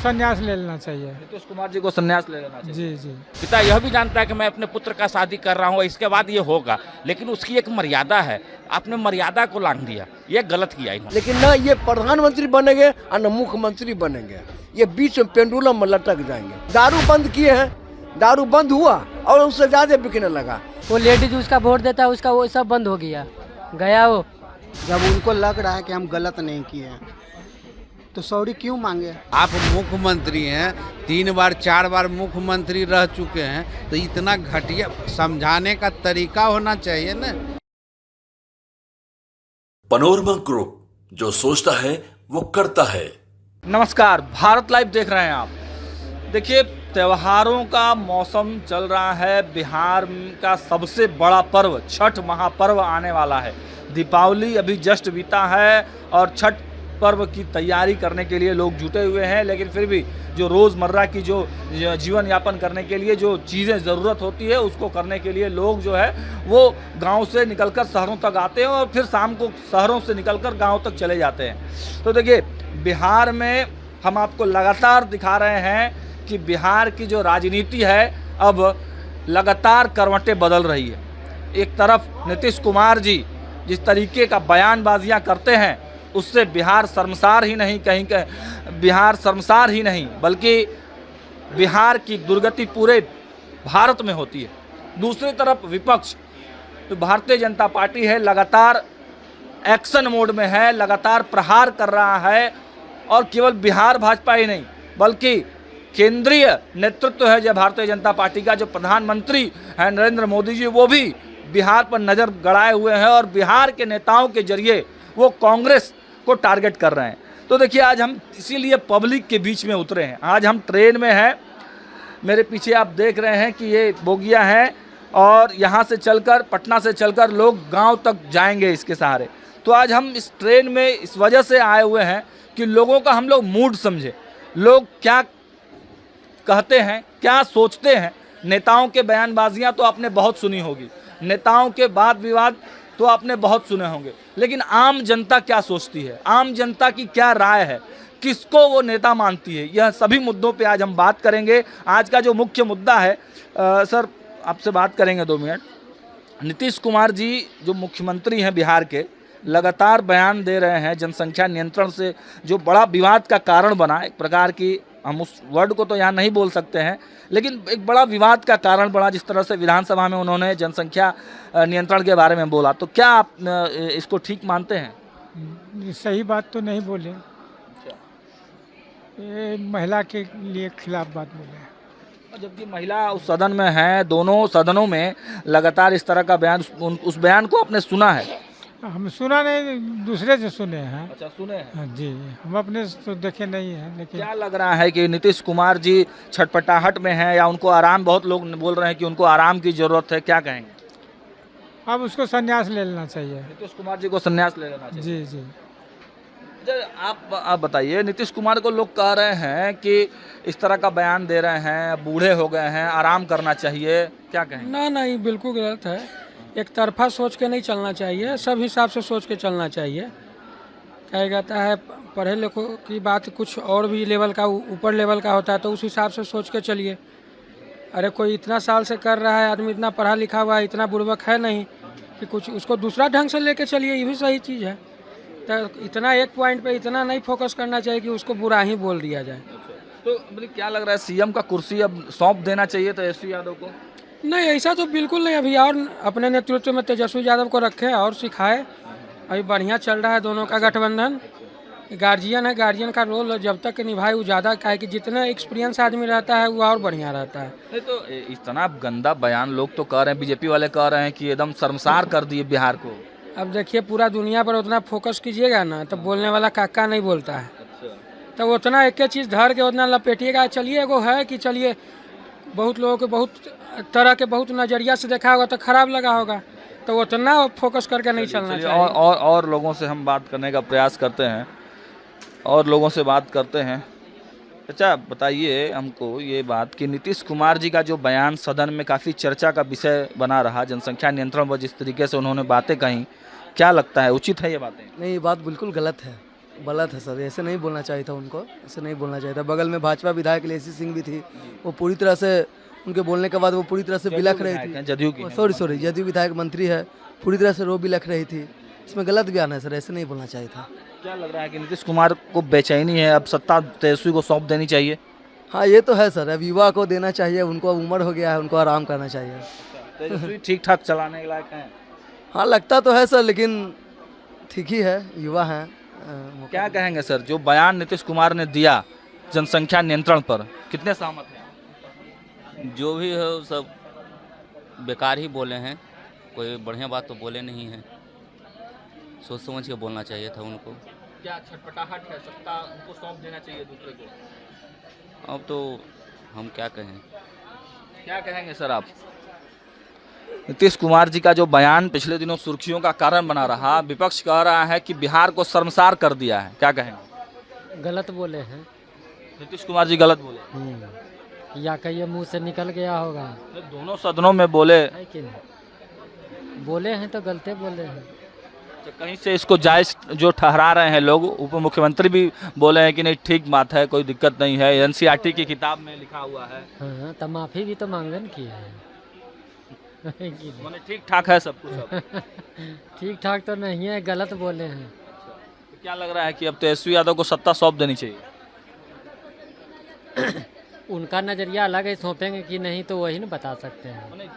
संन्यास ले लेना चाहिए। नीतीश कुमार जी को संन्यास ले लेना चाहिए। जी जी। पिता यह भी जानता है कि मैं अपने पुत्र का शादी कर रहा हूँ, इसके बाद ये होगा, लेकिन उसकी एक मर्यादा है। आपने मर्यादा को लांघ दिया, ये गलत किया इन्होंने। लेकिन ना ये प्रधानमंत्री बनेंगे और न मुख्यमंत्री बनेंगे, ये बीच में पेंडुलम में लटक जाएंगे। दारू बंद किए हैं, दारू बंद हुआ और उससे ज्यादा बिकने लगा। वो लेडीज उसका वोट देता है, उसका वो सब बंद हो गया वो। जब उनको लग रहा है कि हम गलत नहीं किए हैं तो सॉरी क्यों मांगे। आप मुख्यमंत्री हैं, 3 बार 4 बार मुख्यमंत्री रह चुके हैं, तो इतना घटिया समझाने का तरीका होना चाहिए ना। पनोरमा ग्रुप, जो सोचता है वो करता है। नमस्कार, भारत लाइव देख रहे हैं आप। देखिए, त्योहारों का मौसम चल रहा है। बिहार का सबसे बड़ा पर्व छठ महापर्व आने वाला है। दीपावली अभी जस्ट बीता है और छठ पर्व की तैयारी करने के लिए लोग जुटे हुए हैं, लेकिन फिर भी जो रोज़मर्रा की जो जीवन यापन करने के लिए जो चीज़ें ज़रूरत होती है उसको करने के लिए लोग जो है वो गांव से निकलकर शहरों तक आते हैं और फिर शाम को शहरों से निकलकर गांव तक चले जाते हैं। तो देखिए, बिहार में हम आपको लगातार दिखा रहे हैं कि बिहार की जो राजनीति है अब लगातार करवटें बदल रही है। एक तरफ नीतीश कुमार जी जिस तरीके का बयानबाजियां करते हैं उससे बिहार शर्मसार ही नहीं, बिहार शर्मसार ही नहीं बल्कि बिहार की दुर्गति पूरे भारत में होती है। दूसरी तरफ विपक्ष तो भारतीय जनता पार्टी है, लगातार एक्शन मोड में है, लगातार प्रहार कर रहा है और केवल बिहार भाजपा ही नहीं बल्कि केंद्रीय नेतृत्व है जो भारतीय जनता पार्टी का, जो प्रधानमंत्री है नरेंद्र मोदी जी, वो भी बिहार पर नज़र गड़ाए हुए हैं और बिहार के नेताओं के जरिए वो कांग्रेस को टारगेट कर रहे हैं। तो देखिए, आज हम इसीलिए पब्लिक के बीच में उतरे हैं। आज हम ट्रेन में हैं, मेरे पीछे आप देख रहे हैं कि ये बोगियां हैं और यहाँ से चलकर, पटना से चलकर लोग गांव तक जाएंगे इसके सहारे। तो आज हम इस ट्रेन में इस वजह से आए हुए हैं कि लोगों का हम लोग मूड समझे, लोग क्या कहते हैं, क्या सोचते हैं। नेताओं के बयानबाजियाँ तो आपने बहुत सुनी होगी, नेताओं के वाद विवाद तो आपने बहुत सुने होंगे, लेकिन आम जनता क्या सोचती है, आम जनता की क्या राय है, किसको वो नेता मानती है, यह सभी मुद्दों पे आज हम बात करेंगे। आज का जो मुख्य मुद्दा है, सर आपसे बात करेंगे 2 मिनट। नीतीश कुमार जी जो मुख्यमंत्री हैं बिहार के, लगातार बयान दे रहे हैं जनसंख्या नियंत्रण से जो बड़ा विवाद का कारण बना, एक प्रकार की, हम उस वर्ड को तो यहाँ नहीं बोल सकते हैं, लेकिन एक बड़ा विवाद का कारण बना जिस तरह से विधानसभा में उन्होंने जनसंख्या नियंत्रण के बारे में बोला। तो क्या आप इसको ठीक मानते हैं? सही बात तो नहीं बोले, ये महिला के लिए खिलाफ बात बोले। जबकि महिला उस सदन में है, दोनों सदनों में लगातार इस तरह का बयान, उस बयान को आपने सुना है? हम सुना नहीं, दूसरे से सुने हैं। अच्छा, सुने हैं। हाँ जी, हम अपने तो देखे नहीं हैं। लेकिन क्या लग रहा है कि नीतीश कुमार जी छटपटाहट में हैं या उनको आराम, बहुत लोग बोल रहे हैं कि उनको आराम की जरूरत है, क्या कहेंगे? अब उसको संन्यास ले लेना चाहिए। नीतीश कुमार जी को संन्यास ले लेना चाहिए। जी जी। आप बताइए, नीतीश कुमार को लोग कह रहे हैं कि इस तरह का बयान दे रहे हैं, बूढ़े हो गए हैं, आराम करना चाहिए, क्या कहेंगे? ना, ये बिल्कुल गलत है। एक तरफा सोच के नहीं चलना चाहिए, सब हिसाब से सोच के चलना चाहिए। क्या कहता है, पढ़े लिखों की बात कुछ और भी लेवल का, ऊपर लेवल का होता है, तो उस हिसाब से सोच के चलिए। अरे कोई इतना साल से कर रहा है, आदमी इतना पढ़ा लिखा हुआ है, इतना बुर्बक है नहीं कि कुछ उसको दूसरा ढंग से लेके चलिए, ये भी सही चीज़ है। तो इतना एक पॉइंट पे इतना नहीं फोकस करना चाहिए कि उसको बुरा ही बोल दिया जाए। तो मतलब क्या लग रहा है, सीएम का कुर्सी अब सौंप देना चाहिए तेजस्वी यादव को? नहीं, ऐसा तो बिल्कुल नहीं। अभी और अपने नेतृत्व में तेजस्वी यादव को रखे और सिखाए। अभी बढ़िया चल रहा है दोनों का गठबंधन। गार्जियन है, गार्जियन का रोल जब तक निभाए वो ज़्यादा, क्या है कि जितना एक्सपीरियंस आदमी रहता है वो और बढ़िया रहता है। नहीं तो इतना गंदा बयान लोग तो कह रहे हैं, बीजेपी वाले कह रहे हैं कि एकदम शर्मसार कर दिए बिहार को। अब देखिए, पूरा दुनिया पर उतना फोकस कीजिएगा ना तो बोलने वाला काका नहीं बोलता है। तो उतना एक चीज़ धर के उतना लपेटिएगा। चलिए एगो है कि चलिए, बहुत लोगों को बहुत तरह के बहुत नज़रिया से देखा होगा तो खराब लगा होगा, तो उतना फोकस करके नहीं चलना चाहिए। और लोगों से हम बात करने का प्रयास करते हैं, और लोगों से बात करते हैं। अच्छा बताइए हमको ये बात कि नीतीश कुमार जी का जो बयान सदन में काफ़ी चर्चा का विषय बना रहा, जनसंख्या नियंत्रण पर जिस तरीके से उन्होंने बातें कहीं, क्या लगता है उचित है ये बातें? नहीं, ये बात बिल्कुल गलत है। गलत है सर, ऐसे नहीं बोलना चाहिए था उनको, ऐसे नहीं बोलना चाहिए था। बगल में भाजपा विधायक लेसी सिंह भी थी, वो पूरी तरह से उनके बोलने के बाद वो पूरी तरह से बिलख रही थी। जदयू की सॉरी जदयू विधायक मंत्री है, पूरी तरह से रो बिलख रही थी। इसमें गलत बयान है सर, ऐसे नहीं बोलना चाहिए था। क्या लग रहा है कि नीतीश कुमार को बेचैनी है, अब सत्ता तेजस्वी को सौंप देनी चाहिए? हाँ ये तो है सर, अब युवा को देना चाहिए, उनको उम्र हो गया है, उनको आराम करना चाहिए। तेजस्वी ठीक ठाक चलाने के लायक हैं? हाँ लगता तो है सर, लेकिन ठीक ही है, युवा हैं। क्या कहेंगे सर, जो बयान नीतीश कुमार ने दिया जनसंख्या नियंत्रण पर, कितने सहमत हैं? जो भी है वो सब बेकार ही बोले हैं, कोई बढ़िया बात तो बोले नहीं हैं। सोच समझ के बोलना चाहिए था उनको। क्या छटपटाहट है, सत्ता उनको सौंप देना चाहिए दूसरे को? अब तो हम क्या कहें। क्या कहेंगे सर आप? नीतीश कुमार जी का जो बयान पिछले दिनों सुर्खियों का कारण बना रहा, विपक्ष कह रहा है कि बिहार को शर्मसार कर दिया है, क्या कहेंगे? गलत बोले हैं नीतीश कुमार जी गलत बोले या कहीं मुंह से निकल गया होगा? दोनों सदनों में बोले है कि नहीं? बोले हैं तो गलते बोले हैं। तो कहीं से इसको जायज जो ठहरा रहे हैं लोग, उप मुख्यमंत्री भी बोले हैं कि नहीं ठीक बात है, कोई दिक्कत नहीं है, एनसीईआरटी की किताब में लिखा हुआ है। हाँ तो माफ़ी भी तो मांगन की है। मैंने ठीक ठाक है सब कुछ? ठीक ठाक तो नहीं है, गलत बोले हैं। तो क्या लग रहा है कि अब तेजस्वी यादव को सत्ता सौंप देनी चाहिए? उनका नज़रिया अलग है, सौंपेंगे कि नहीं तो वही ना बता सकते हैं।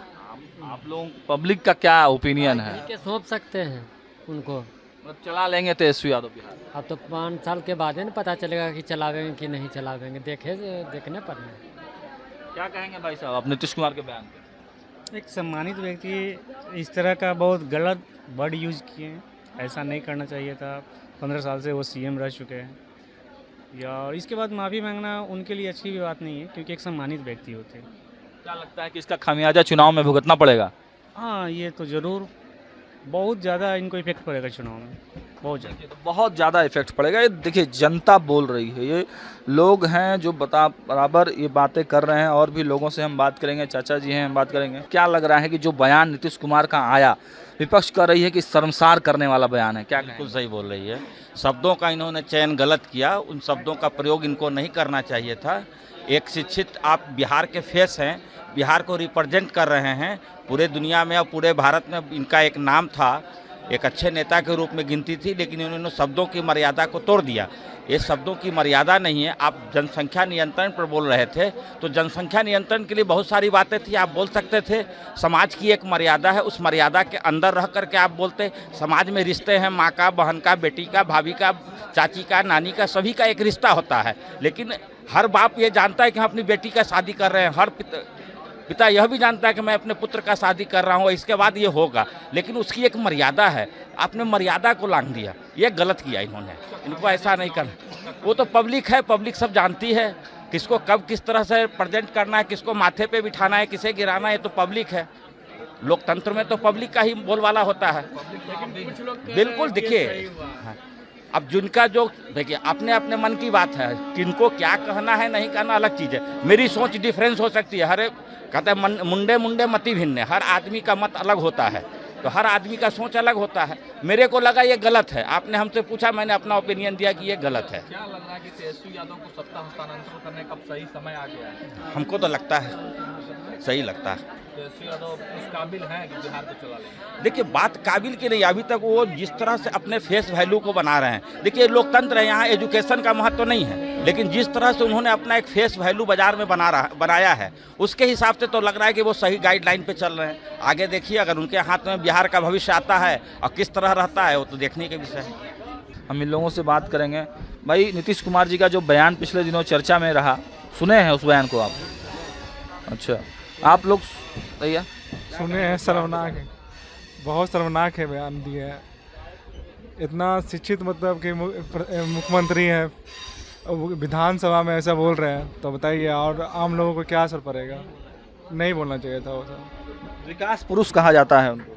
आप लोगों पब्लिक का क्या ओपिनियन है? ठीक है, सौंप सकते हैं उनको। मतलब चला लेंगे तेजस्वी यादव बिहार? अब तो 5 साल के बाद ही ना पता चलेगा कि चलावेंगे कि नहीं चलावेंगे, देखने पर नहीं। क्या कहेंगे भाई साहब आप नीतीश कुमार के बयान पे? एक सम्मानित व्यक्ति इस तरह का बहुत गलत वर्ड यूज़ किए हैं, ऐसा नहीं करना चाहिए था। 15 साल से वो सीएम रह चुके हैं, या इसके बाद माफ़ी मांगना उनके लिए अच्छी भी बात नहीं है, क्योंकि एक सम्मानित व्यक्ति होते हैं। क्या लगता है कि इसका खामियाजा चुनाव में भुगतना पड़ेगा? हाँ ये तो ज़रूर, बहुत ज़्यादा इनको इफेक्ट पड़ेगा चुनाव में, बहुत ज़्यादा। तो बहुत ज़्यादा इफेक्ट पड़ेगा। ये देखिए जनता बोल रही है, ये लोग हैं जो बराबर ये बातें कर रहे हैं, और भी लोगों से हम बात करेंगे, चाचा जी हैं हम बात करेंगे। क्या लग रहा है कि जो बयान नीतीश कुमार का आया, विपक्ष कर रही है कि शर्मसार करने वाला बयान है, क्या बिल्कुल सही बोल रही है। शब्दों का इन्होंने चयन गलत किया, उन शब्दों का प्रयोग इनको नहीं करना चाहिए था। एक शिक्षित आप बिहार के फेस हैं, बिहार को रिप्रेजेंट कर रहे हैं पूरे दुनिया में और पूरे भारत में, इनका एक नाम था, एक अच्छे नेता के रूप में गिनती थी, लेकिन इन्होंने शब्दों की मर्यादा को तोड़ दिया। ये शब्दों की मर्यादा नहीं है। आप जनसंख्या नियंत्रण पर बोल रहे थे, तो जनसंख्या नियंत्रण के लिए बहुत सारी बातें थी, आप बोल सकते थे। समाज की एक मर्यादा है, उस मर्यादा के अंदर रह करके आप बोलते। समाज में रिश्ते हैं, माँ का, बहन का, बेटी का, भाभी का, चाची का, नानी का, सभी का एक रिश्ता होता है। लेकिन हर बाप ये जानता है कि हम अपनी बेटी का शादी कर रहे हैं, हर पिता यह भी जानता है कि मैं अपने पुत्र का शादी कर रहा हूँ, इसके बाद ये होगा, लेकिन उसकी एक मर्यादा है। आपने मर्यादा को लांघ दिया, ये गलत किया इन्होंने। इनको ऐसा नहीं करना। वो तो पब्लिक है, पब्लिक सब जानती है किसको कब किस तरह से प्रेजेंट करना है, किसको माथे पे बिठाना है, किसे गिराना है, ये तो पब्लिक है। लोकतंत्र में तो पब्लिक का ही बोलबाला होता है। बिल्कुल देखिए, अब जिनका जो देखिए अपने अपने मन की बात है, किनको क्या कहना है नहीं कहना अलग चीज़ है। मेरी सोच डिफरेंस हो सकती है, हर कहते हैं मुंडे मुंडे मति भिन्न, हर आदमी का मत अलग होता है, तो हर आदमी का सोच अलग होता है। मेरे को लगा ये गलत है, आपने हमसे पूछा, मैंने अपना ओपिनियन दिया कि ये गलत है। क्या लग रहा है कि तेजस्वी यादव को सत्ता हस्तांतरण करने का सही समय आ गया है? हमको तो लगता है सही लगता है। तेजस्वी यादव उस काबिल हैं कि बिहार को चला लेंगे? देखिए बात काबिल की नहीं, अभी तक वो जिस तरह से अपने फेस वैल्यू को बना रहे हैं। देखिए लोकतंत्र है, यहाँ एजुकेशन का महत्व नहीं है, लेकिन जिस तरह से उन्होंने अपना एक फेस वैल्यू बाजार में बनाया है, उसके हिसाब से तो लग रहा है कि वो सही गाइडलाइन पे चल रहे हैं। आगे देखिए अगर उनके हाथ में बिहार का भविष्य आता है और किस तरह रहता है, वो तो देखने के विषय है। हम इन लोगों से बात करेंगे। भाई नीतीश कुमार जी का जो बयान पिछले दिनों चर्चा में रहा, सुने हैं उस बयान को आप? अच्छा, आप लोग भैया सुने हैं? शर्मनाक है, बहुत शर्मनाक है बयान दिए है। इतना शिक्षित मतलब कि मुख्यमंत्री हैं, विधानसभा में ऐसा बोल रहे हैं, तो बताइए और आम लोगों को क्या असर पड़ेगा? नहीं बोलना चाहिए था वो सब। विकास पुरुष कहा जाता है उनको।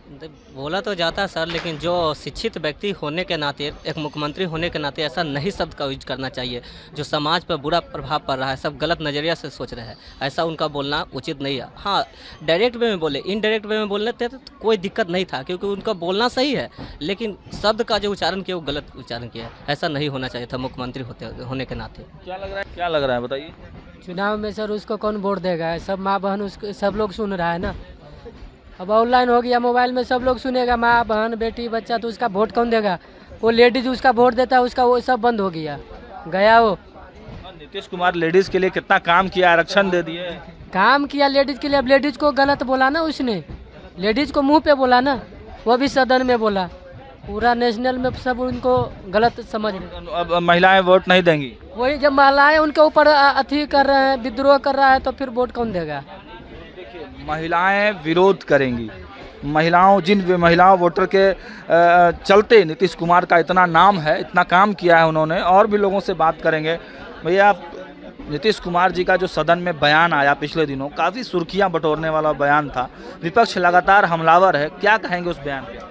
बोला तो जाता है सर, लेकिन जो शिक्षित व्यक्ति होने के नाते, एक मुख्यमंत्री होने के नाते ऐसा नहीं शब्द का यूज करना चाहिए जो समाज पर बुरा प्रभाव पड़ रहा है। सब गलत नज़रिया से सोच रहे हैं, ऐसा उनका बोलना उचित नहीं है। हाँ, डायरेक्ट वे में बोले, इनडायरेक्ट वे में बोलने थे तो कोई दिक्कत नहीं था, क्योंकि उनका बोलना सही है, लेकिन शब्द का जो उच्चारण किया वो गलत उच्चारण किया है। ऐसा नहीं होना चाहिए था मुख्यमंत्री होने के नाते। क्या लग रहा है बताइए। चुनाव में सर उसको कौन वोट देगा? सब माँ बहन उसको सब लोग सुन रहा है ना। अब ऑनलाइन हो गया, मोबाइल में सब लोग सुनेगा, माँ बहन बेटी बच्चा, तो उसका वोट कौन देगा? वो लेडीज उसका वोट देता है, उसका वो सब बंद हो गया वो। नीतीश कुमार लेडीज के लिए कितना काम किया, आरक्षण दे दिए, काम किया लेडीज के लिए। अब लेडीज को गलत बोला ना उसने, लेडीज को मुंह पे बोला ना, वो भी सदन में बोला। पूरा नेशनल में सब उनको गलत समझ रहे। अब महिलाएं वोट नहीं देंगी। वही जब महिलाएं उनके ऊपर अथी कर रहे हैं, विद्रोह कर रहा है, तो फिर वोट कौन देगा? महिलाएं विरोध करेंगी। जिन महिलाओं वोटर के चलते नीतीश कुमार का इतना नाम है, इतना काम किया है उन्होंने, और भी लोगों से बात करेंगे। भैया, नीतीश कुमार जी का जो सदन में बयान आया पिछले दिनों, काफ़ी सुर्खियां बटोरने वाला बयान था। विपक्ष लगातार हमलावर है, क्या कहेंगे उस बयान पे?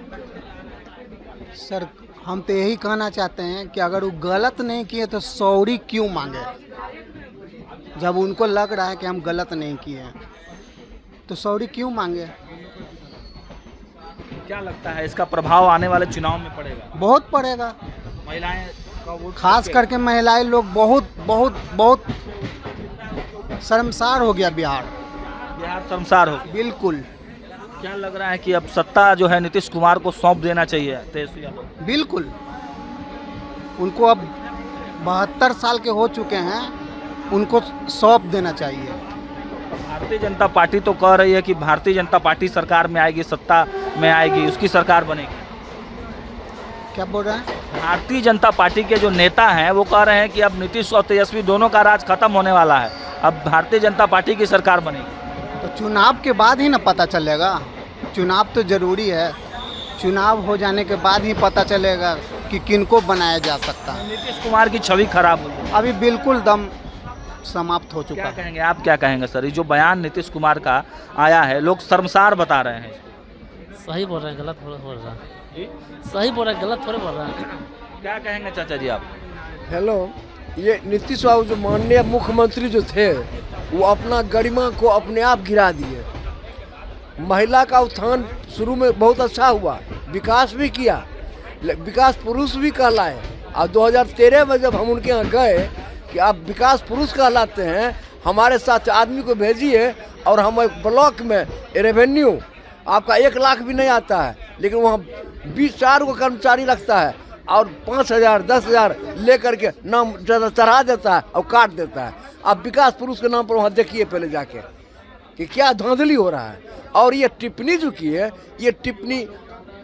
सर, हम तो यही कहना चाहते हैं कि अगर वो गलत नहीं किए तो सॉरी क्यों मांगे? जब उनको लग रहा है कि हम गलत नहीं किए हैं तो सॉरी क्यों मांगे? क्या लगता है इसका प्रभाव आने वाले चुनाव में पड़ेगा? बहुत पड़ेगा। महिलाएं का वोट, खास करके महिलाएं लोग बहुत बहुत बहुत शर्मसार हो गया। बिहार शर्मसार हो। बिल्कुल। क्या लग रहा है कि अब सत्ता जो है नीतीश कुमार को सौंप देना चाहिए तेजस्वी यादव? बिल्कुल। उनको अब 72 साल के हो चुके हैं, उनको सौंप देना चाहिए। भारतीय जनता पार्टी तो कह रही है कि भारतीय जनता पार्टी सरकार में आएगी, सत्ता में आएगी, उसकी सरकार बनेगी। क्या बोल रहे हैं? भारतीय जनता पार्टी के जो नेता हैं वो कह रहे हैं कि अब नीतीश और तेजस्वी दोनों का राज खत्म होने वाला है, अब भारतीय जनता पार्टी की सरकार बनेगी। तो चुनाव के बाद ही ना पता चलेगा। चुनाव तो जरूरी है, चुनाव हो जाने के बाद ही पता चलेगा कि किनको बनाया जा सकता है। नीतीश कुमार की छवि खराब हुई है, अभी बिल्कुल दम समाप्त हो चुका है। क्या कहेंगे आप, क्या कहेंगे सर? ये जो बयान नीतीश कुमार का आया है, लोग शर्मसार बता रहे हैं। सही बोल रहे हैं, गलत बोल रहा है। सही बोल रहे हैं, गलत थोड़े बोल रहा है। क्या कहेंगे चाचा जी आप? हेलो, ये नीतीश बाबू जो माननीय मुख्यमंत्री जो थे, वो अपना गरिमा को अपने आप गिरा दिए। महिला का उत्थान शुरू में बहुत अच्छा हुआ, विकास भी किया, विकास पुरुष भी कहलाए। और 2013 में जब हम उनके यहाँ गए कि आप विकास पुरुष कहलाते हैं, हमारे साथ आदमी को भेजिए, और हम एक ब्लॉक में रेवेन्यू आपका 1 लाख भी नहीं आता है, लेकिन वहाँ 24 को कर्मचारी लगता है, और 5,000 10,000 लेकर के नाम चढ़ा देता है और काट देता है। अब विकास पुरुष के नाम पर वहाँ देखिए पहले जाके कि क्या धांधली हो रहा है। और ये टिप्पणी जो की है, ये टिप्पणी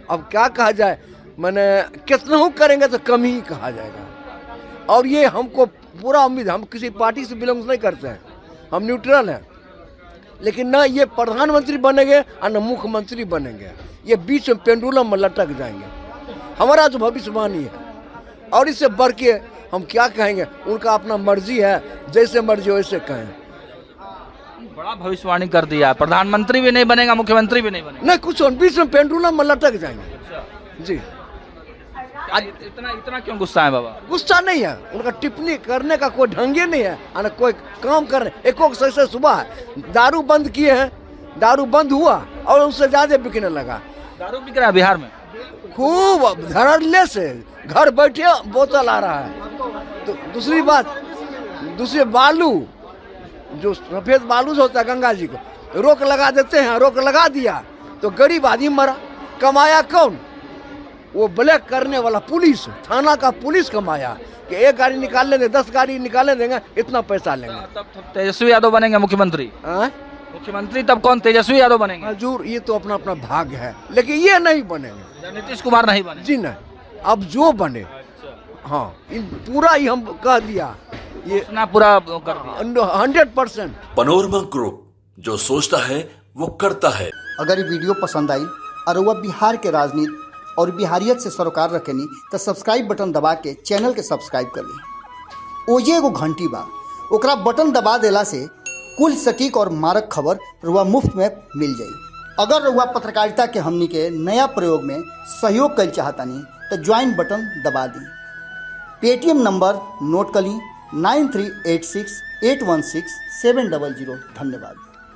अब क्या कहा जाए, मैंने कितना हो करेंगे तो कम ही कहा जाएगा। और ये हमको पूरा उम्मीद, हम किसी पार्टी से बिलोंग नहीं करते हैं, हम न्यूट्रल हैं, लेकिन ना ये प्रधानमंत्री बनेंगे और न मुख्यमंत्री बनेंगे। ये बीच में पेंडुलम में लटक जाएंगे। हमारा जो भविष्यवाणी है, और इससे बढ़ के हम क्या कहेंगे, उनका अपना मर्जी है, जैसे मर्जी वैसे कहें। बड़ा भविष्यवाणी कर दिया, प्रधानमंत्री भी नहीं बनेगा, मुख्यमंत्री भी नहीं बनेगा, नहीं कुछ, बीच में पेंडुलम में लटक जाएंगे। जी, आज इतना क्यों गुस्सा है बाबा? गुस्सा नहीं है, उनका टिप्पणी करने का कोई ढंग ही नहीं है, और कोई काम करने। एक से सुबह है, दारू बंद किए हैं, दारू बंद हुआ और उससे ज्यादा बिकने लगा। दारू बिक रहा है बिहार में खूब, धड़ल्ले से घर बैठे बोतल आ रहा है। तो दूसरी बात, दूसरे बालू, जो सफेद बालू होता है गंगा जी को रोक लगा देते हैं, रोक लगा दिया तो गरीब आदमी मरा। कमाया कौन? वो ब्लैक करने वाला पुलिस, थाना का पुलिस कमाया कि 1 गाड़ी निकाल लेंगे, 10 गाड़ी निकाले देंगे, इतना पैसा लेंगे। तब तेजस्वी यादव बनेंगे मुख्यमंत्री? मुख्यमंत्री तब कौन? तेजस्वी यादव बनेंगे? हजूर, ये तो अपना अपना भाग्य है, लेकिन ये नहीं बनेंगे। नीतीश कुमार नहीं बने? जी नहीं, अब जो बने। हाँ, पूरा ही हम कह दिया, ये ना पूरा कर दिया 100%। पनोरमा ग्रुप, जो सोचता है वो करता है। अगर ये वीडियो पसंद आई और वह बिहार के राजनीति और बिहारियत से सरोकार रखेनी तो सब्सक्राइब बटन दबा के चैनल के सब्सक्राइब कर ली। ओजे एगो घंटी बा, ओकरा बटन दबा देला से कुल सटीक और मारक खबर रुआ मुफ्त में मिल जाई। अगर रउआ पत्रकारिता के हमनी के नया प्रयोग में सहयोग कर चाहतानी तो ज्वाइन बटन दबा दी। पेटीएम नंबर नोट कर ली 9386816700। धन्यवाद।